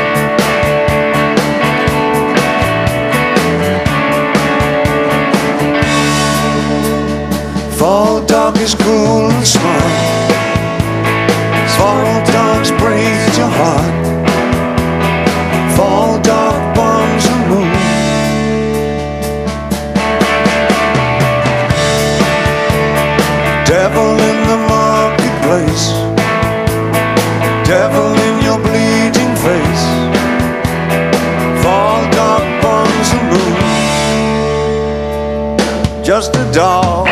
Fall dog is cruel and smart. Fall dogs break your heart. Fall dog bombs the moon. Devil in the marketplace, devil in your bleeding face. Fall dog bombs the moon. Just a dog.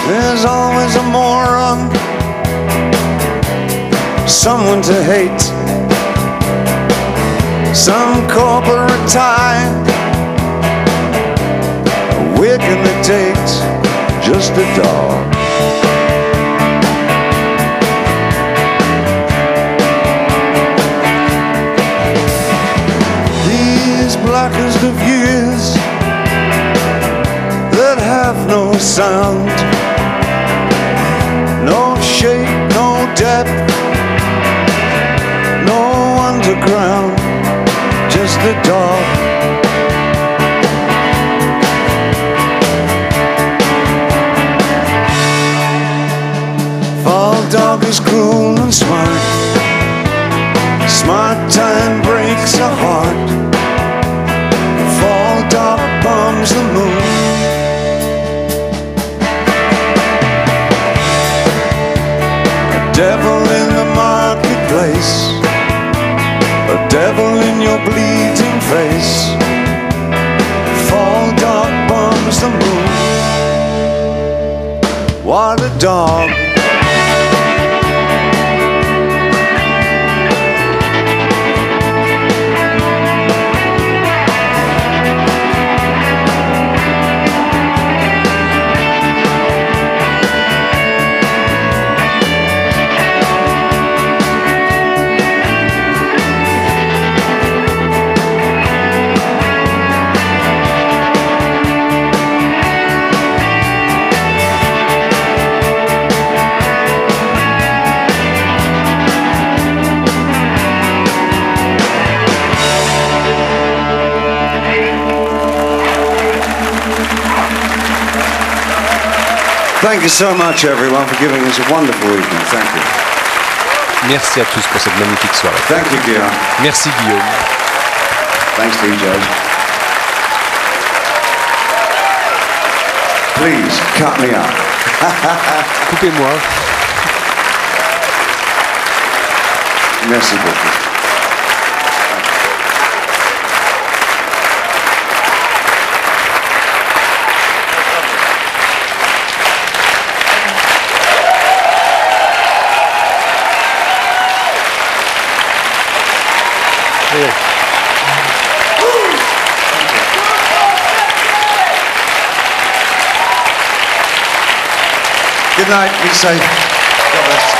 There's always a moron, someone to hate, some corporate tie, a wig in the date, just a dog. These blackest of years that have no sound, no shape, no depth, no underground, just a dog. Fall dog is cruel and smart. Smart time breaks a heart. Fall dog bombs the moon. Devil in the marketplace, a devil in your bleeding face. Fall dog bombs the moon. What a dog. Thank you so much, everyone, for giving us a wonderful evening. Thank you. Merci à tous pour cette magnifique soirée. Thank you, Guillaume. Merci, Guillaume. Thanks, DJ. Please, cut me up. Coupez-moi. Merci beaucoup. Good night, be safe. God bless.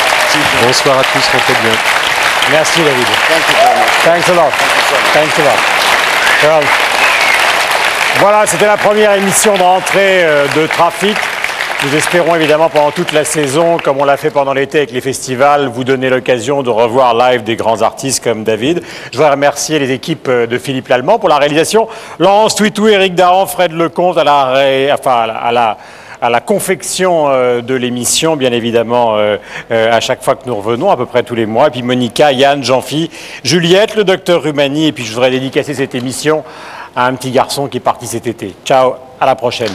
Bonsoir à tous, rentrez bien. Merci David. Thank you very much. Thanks a lot. Thank you so much. Thanks a lot. Well, voilà, c'était la première émission de rentrée de Trafic. Nous espérons évidemment pendant toute la saison, comme on l'a fait pendant l'été avec les festivals, vous donner l'occasion de revoir live des grands artistes comme David. Je voudrais remercier les équipes de Philippe Lallemand pour la réalisation, Laurence Twitou, Éric Dahan, Fred Lecomte à à la confection de l'émission, bien évidemment, à chaque fois que nous revenons, à peu près tous les mois. Et puis Monica, Yann, Jean-Phi, Juliette, le docteur Rumani. Et puis je voudrais dédicacer cette émission à un petit garçon qui est parti cet été. Ciao, à la prochaine.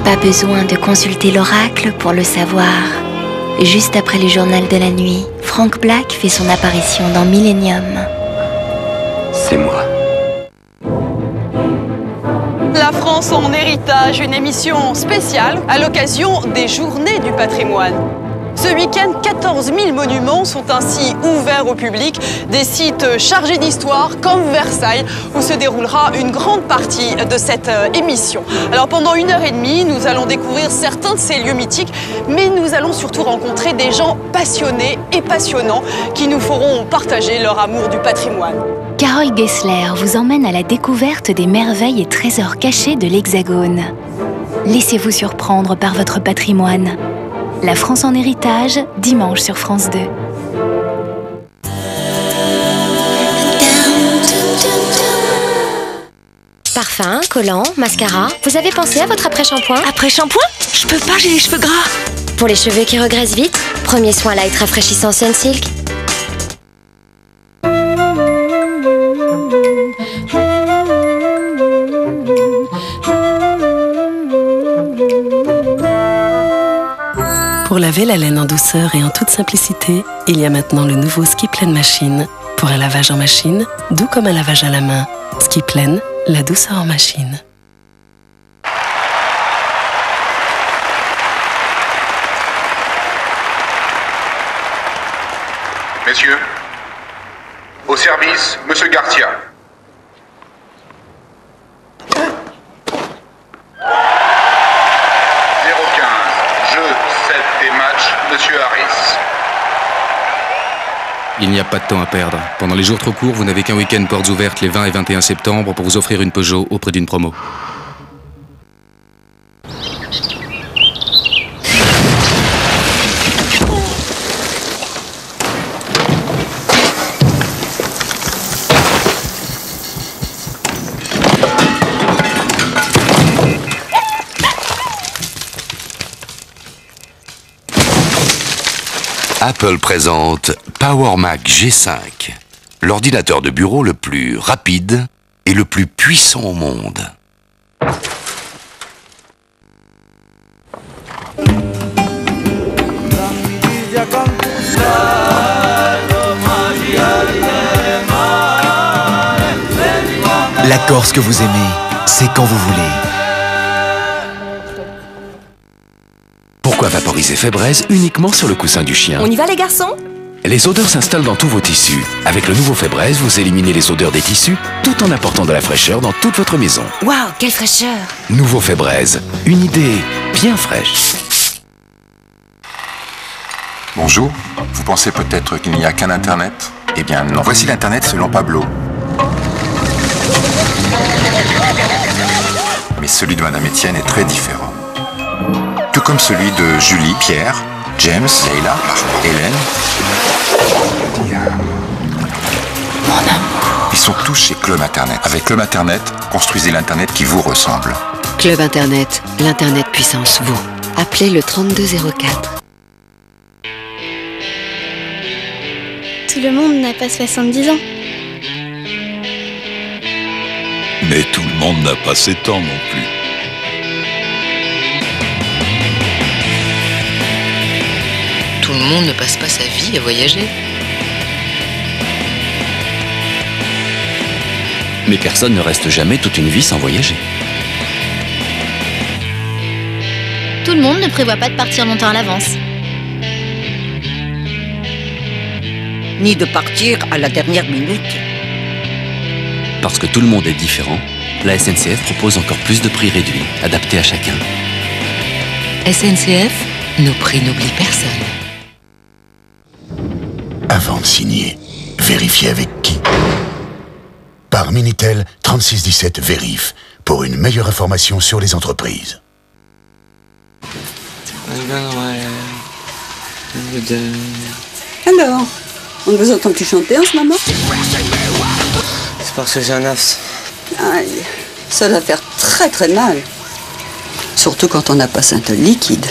Pas besoin de consulter l'oracle pour le savoir. Juste après le journal de la nuit, Frank Black fait son apparition dans Millennium. C'est moi. La France en héritage, une émission spéciale à l'occasion des Journées du patrimoine. Ce week-end, 14 000 monuments sont ainsi ouverts au public, des sites chargés d'histoire comme Versailles, où se déroulera une grande partie de cette émission. Alors pendant 1h30, nous allons découvrir certains de ces lieux mythiques, mais nous allons surtout rencontrer des gens passionnés et passionnants qui nous feront partager leur amour du patrimoine. Carole Gessler vous emmène à la découverte des merveilles et trésors cachés de l'Hexagone. Laissez-vous surprendre par votre patrimoine. La France en héritage, dimanche sur France 2. Parfum, collant, mascara. Vous avez pensé à votre après-shampoing? Après-shampoing? Je peux pas, j'ai les cheveux gras. Pour les cheveux qui regraissent vite, premier soin light rafraîchissant Sunsilk. Pour laver la laine en douceur et en toute simplicité, il y a maintenant le nouveau Skiplen Machine. Pour un lavage en machine, doux comme un lavage à la main. Skiplen, la douceur en machine. Messieurs, au service, Monsieur Garcia. Il n'y a pas de temps à perdre. Pendant les jours trop courts, vous n'avez qu'un week-end portes ouvertes les 20 et 21 septembre pour vous offrir une Peugeot auprès d'une promo. Apple présente Power Mac G5, l'ordinateur de bureau le plus rapide et le plus puissant au monde. La Corse que vous aimez, c'est quand vous voulez. Pourquoi vaporiser Febreze uniquement sur le coussin du chien? On y va les garçons? Les odeurs s'installent dans tous vos tissus. Avec le nouveau Febreze, vous éliminez les odeurs des tissus tout en apportant de la fraîcheur dans toute votre maison. Waouh, quelle fraîcheur! Nouveau Febreze, une idée bien fraîche. Bonjour, vous pensez peut-être qu'il n'y a qu'un Internet? Eh bien non, voici l'Internet selon Pablo. Mais celui de Madame Etienne est très différent. Tout comme celui de Julie, Pierre, James, Leila, Hélène. Mon amour. Ils sont tous chez Club Internet. Avec Club Internet, construisez l'Internet qui vous ressemble. Club Internet, l'Internet puissance vous. Appelez le 3204. Tout le monde n'a pas 70 ans. Mais tout le monde n'a pas 7 ans non plus. Tout le monde ne passe pas sa vie à voyager. Mais personne ne reste jamais toute une vie sans voyager. Tout le monde ne prévoit pas de partir longtemps à l'avance. Ni de partir à la dernière minute. Parce que tout le monde est différent, la SNCF propose encore plus de prix réduits, adaptés à chacun. SNCF, nos prix n'oublient personne. Avant de signer, vérifiez avec qui. Par Minitel 3617 Vérif, pour une meilleure information sur les entreprises. Alors, on vous entend-tu chanter en ce moment? Parce que j'ai un as. Aïe, ça doit faire très très mal. Surtout quand on n'a pas Synthol liquide.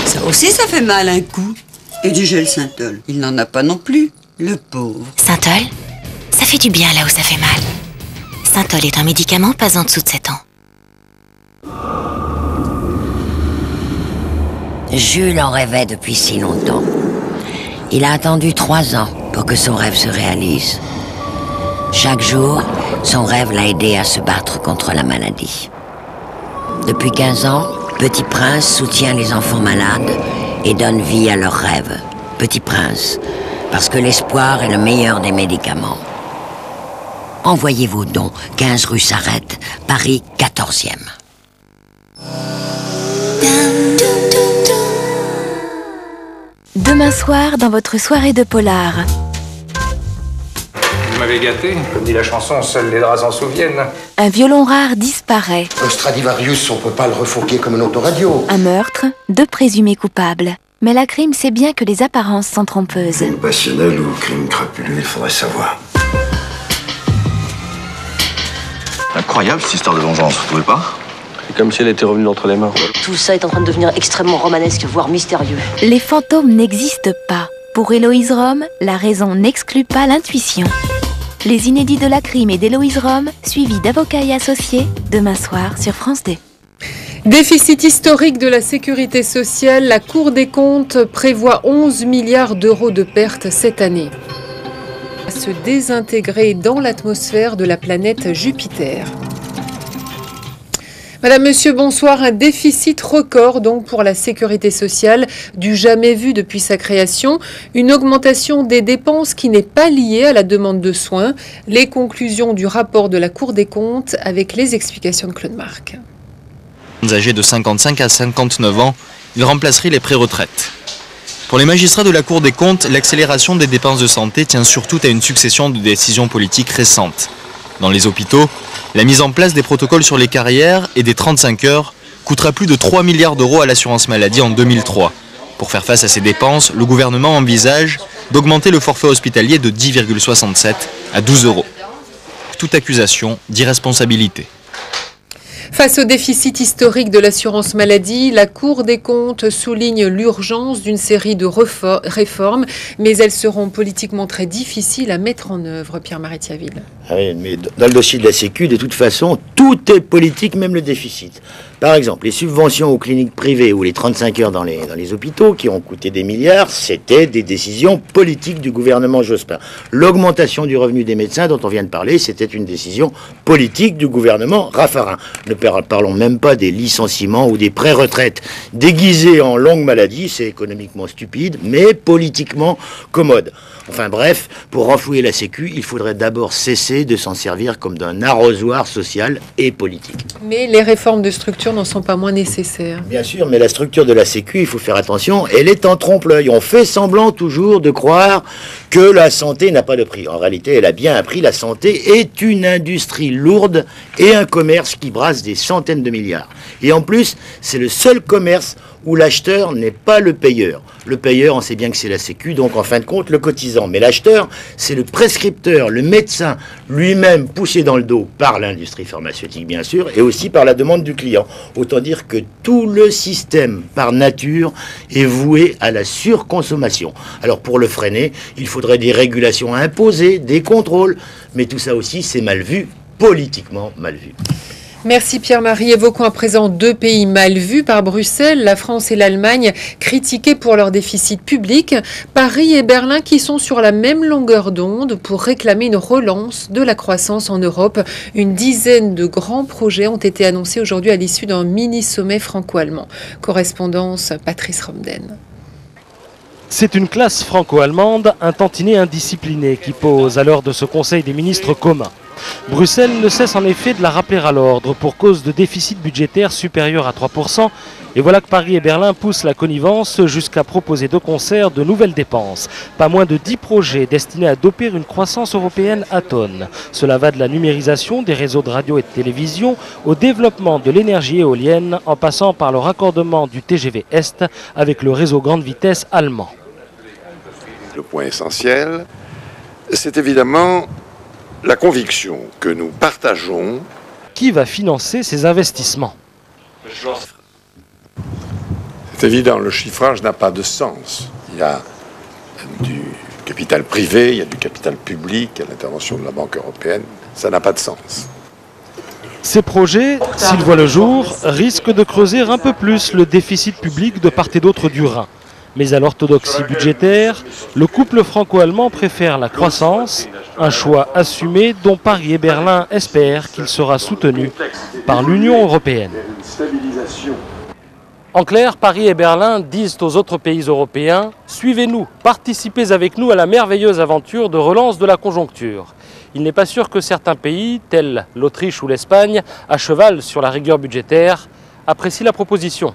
Ça aussi, ça fait mal un coup. Et du gel Synthol, il n'en a pas non plus, le pauvre. Synthol, ça fait du bien là où ça fait mal. Synthol est un médicament pas en dessous de 7 ans. Jules en rêvait depuis si longtemps. Il a attendu 3 ans pour que son rêve se réalise. Chaque jour, son rêve l'a aidé à se battre contre la maladie. Depuis 15 ans, Petit Prince soutient les enfants malades et donne vie à leurs rêves. Petit Prince, parce que l'espoir est le meilleur des médicaments. Envoyez vos dons, 15 rue Sarrette, Paris 14e. Demain soir, dans votre soirée de polar. Vous m'avez gâté. Comme dit la chanson, seuls les draps s'en souviennent. Un violon rare disparaît. Le Stradivarius, on peut pas le refourguer comme une autoradio. Un meurtre, 2 présumés coupables. Mais la crime sait bien que les apparences sont trompeuses. Crime passionnel ou crime crapuleux, il faudrait savoir. Incroyable cette histoire de vengeance, vous trouvez pas? C'est comme si elle était revenue d'entre les morts. Tout ça est en train de devenir extrêmement romanesque, voire mystérieux. Les fantômes n'existent pas. Pour Héloïse Rome, la raison n'exclut pas l'intuition. Les inédits de la crime et d'Héloïse Rome, suivis d'avocats et associés, demain soir sur France 2. Déficit historique de la sécurité sociale, la Cour des comptes prévoit 11 milliards d'euros de pertes cette année. À se désintégrer dans l'atmosphère de la planète Jupiter. Madame, Monsieur, bonsoir. Un déficit record donc pour la sécurité sociale, du jamais vu depuis sa création. Une augmentation des dépenses qui n'est pas liée à la demande de soins. Les conclusions du rapport de la Cour des comptes avec les explications de Claude Marc. Âgés de 55 à 59 ans, ils remplaceraient les pré-retraites. Pour les magistrats de la Cour des comptes, l'accélération des dépenses de santé tient surtout à une succession de décisions politiques récentes. Dans les hôpitaux, la mise en place des protocoles sur les carrières et des 35 heures coûtera plus de 3 milliards d'euros à l'assurance maladie en 2003. Pour faire face à ces dépenses, le gouvernement envisage d'augmenter le forfait hospitalier de 10,67 à 12 euros. Toute accusation d'irresponsabilité. Face au déficit historique de l'assurance maladie, la Cour des comptes souligne l'urgence d'une série de réformes, mais elles seront politiquement très difficiles à mettre en œuvre. Pierre-Marie Thiaville. Ah oui, mais dans le dossier de la Sécu, de toute façon, tout est politique, même le déficit. Par exemple, les subventions aux cliniques privées ou les 35 heures dans les hôpitaux qui ont coûté des milliards, c'était des décisions politiques du gouvernement Jospin. L'augmentation du revenu des médecins dont on vient de parler, c'était une décision politique du gouvernement Raffarin. Ne parlons même pas des licenciements ou des pré-retraites déguisés en longue maladie, c'est économiquement stupide, mais politiquement commode. Enfin bref, pour renflouer la Sécu, il faudrait d'abord cesser de s'en servir comme d'un arrosoir social et politique. Mais les réformes de structure n'en sont pas moins nécessaires. Bien sûr, mais la structure de la Sécu, il faut faire attention, elle est en trompe-l'œil. On fait semblant toujours de croire que la santé n'a pas de prix. En réalité, elle a bien un prix. La santé est une industrie lourde et un commerce qui brasse des centaines de milliards. Et en plus, c'est le seul commerce où l'acheteur n'est pas le payeur. Le payeur, on sait bien que c'est la Sécu, donc en fin de compte, le cotisant. Mais l'acheteur, c'est le prescripteur, le médecin, lui-même poussé dans le dos par l'industrie pharmaceutique, bien sûr, et aussi par la demande du client. Autant dire que tout le système, par nature, est voué à la surconsommation. Alors pour le freiner, il faudrait des régulations imposées, des contrôles, mais tout ça aussi, c'est mal vu, politiquement mal vu. Merci Pierre-Marie. Évoquons à présent 2 pays mal vus par Bruxelles, la France et l'Allemagne, critiqués pour leur déficit public. Paris et Berlin qui sont sur la même longueur d'onde pour réclamer une relance de la croissance en Europe. Une dizaine de grands projets ont été annoncés aujourd'hui à l'issue d'un mini-sommet franco-allemand. Correspondance Patrice Romden. C'est une classe franco-allemande, un tantinet indiscipliné qui pose à l'heure de ce Conseil des ministres communs. Bruxelles ne cesse en effet de la rappeler à l'ordre pour cause de déficit budgétaire supérieur à 3%. Et voilà que Paris et Berlin poussent la connivence jusqu'à proposer de concert de nouvelles dépenses. Pas moins de 10 projets destinés à doper une croissance européenne atone. Cela va de la numérisation des réseaux de radio et de télévision au développement de l'énergie éolienne en passant par le raccordement du TGV Est avec le réseau grande vitesse allemand. Le point essentiel, c'est évidemment la conviction que nous partageons. Qui va financer ces investissements? C'est évident, le chiffrage n'a pas de sens. Il y a du capital privé, il y a du capital public, il y a l'intervention de la Banque européenne. Ça n'a pas de sens. Ces projets, s'ils voient le jour, risquent de creuser un peu plus le déficit public de part et d'autre du Rhin. Mais à l'orthodoxie budgétaire, le couple franco-allemand préfère la croissance, un choix assumé dont Paris et Berlin espèrent qu'il sera soutenu par l'Union européenne. En clair, Paris et Berlin disent aux autres pays européens « Suivez-nous, participez avec nous à la merveilleuse aventure de relance de la conjoncture ». Il n'est pas sûr que certains pays, tels l'Autriche ou l'Espagne, à cheval sur la rigueur budgétaire, apprécient la proposition.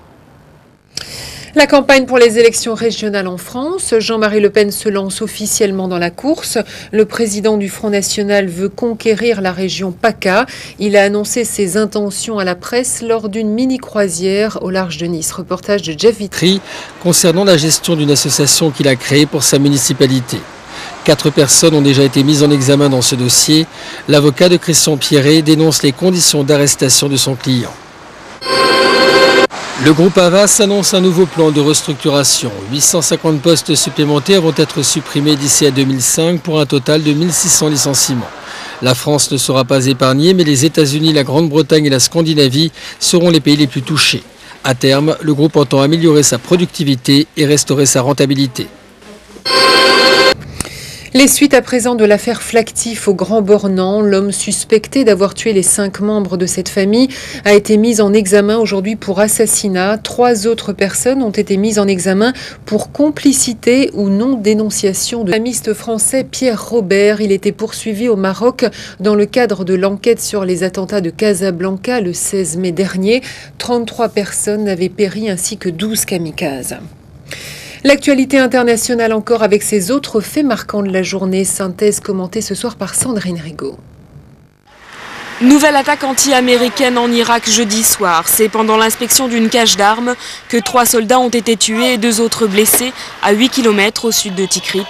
La campagne pour les élections régionales en France, Jean-Marie Le Pen se lance officiellement dans la course. Le président du Front National veut conquérir la région PACA. Il a annoncé ses intentions à la presse lors d'une mini-croisière au large de Nice. Reportage de Jeff Vitry concernant la gestion d'une association qu'il a créée pour sa municipalité. 4 personnes ont déjà été mises en examen dans ce dossier. L'avocat de Christian Pierret dénonce les conditions d'arrestation de son client. Le groupe Havas annonce un nouveau plan de restructuration. 850 postes supplémentaires vont être supprimés d'ici à 2005 pour un total de 1600 licenciements. La France ne sera pas épargnée, mais les États-Unis, la Grande-Bretagne et la Scandinavie seront les pays les plus touchés. À terme, le groupe entend améliorer sa productivité et restaurer sa rentabilité. Les suites à présent de l'affaire Flactif au Grand Bornand, l'homme suspecté d'avoir tué les 5 membres de cette famille a été mis en examen aujourd'hui pour assassinat. 3 autres personnes ont été mises en examen pour complicité ou non-dénonciation de l'islamiste français Pierre Robert. Il était poursuivi au Maroc dans le cadre de l'enquête sur les attentats de Casablanca le 16 mai dernier. 33 personnes avaient péri ainsi que 12 kamikazes. L'actualité internationale encore avec ces autres faits marquants de la journée. Synthèse commentée ce soir par Sandrine Rigaud. Nouvelle attaque anti-américaine en Irak jeudi soir. C'est pendant l'inspection d'une cache d'armes que 3 soldats ont été tués et 2 autres blessés à 8 km au sud de Tikrit.